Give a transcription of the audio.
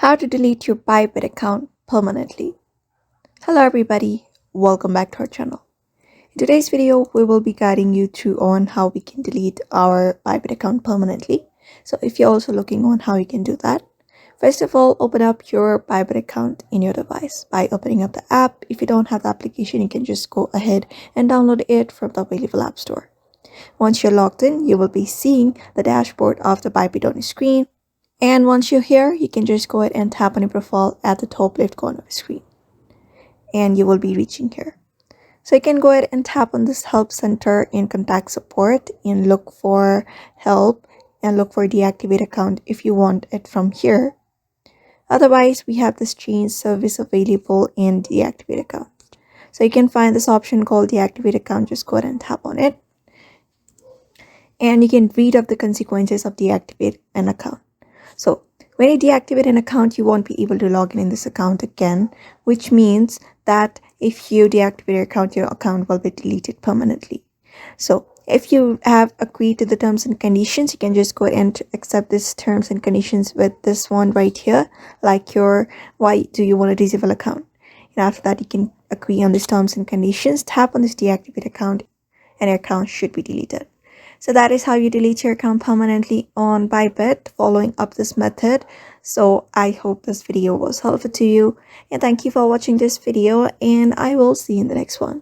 How to delete your Bybit account permanently. Hello everybody, welcome back to our channel. In today's video, we will be guiding you through on how we can delete our Bybit account permanently. So if you're also looking on how you can do that, first of all, open up your Bybit account in your device by opening up the app. If you don't have the application, you can just go ahead and download it from the available app store. Once you're logged in, you will be seeing the dashboard of the Bybit on your screen. And once you're here, you can just go ahead and tap on your profile at the top left corner of the screen. And you will be reaching here. So you can go ahead and tap on this help center in contact support and look for help and look for deactivate account if you want it from here. Otherwise, we have this change service available in deactivate account. So you can find this option called deactivate account. Just go ahead and tap on it. And you can read up the consequences of deactivate an account. So when you deactivate an account, you won't be able to log in this account again, which means that if you deactivate your account will be deleted permanently. So if you have agreed to the terms and conditions, you can just go and accept these terms and conditions with this one right here, like your why do you want to disable account. And after that, you can agree on these terms and conditions, tap on this deactivate account, and your account should be deleted. So that is how you delete your account permanently on Bybit following up this method. So I hope this video was helpful to you, and thank you for watching this video, and I will see you in the next one.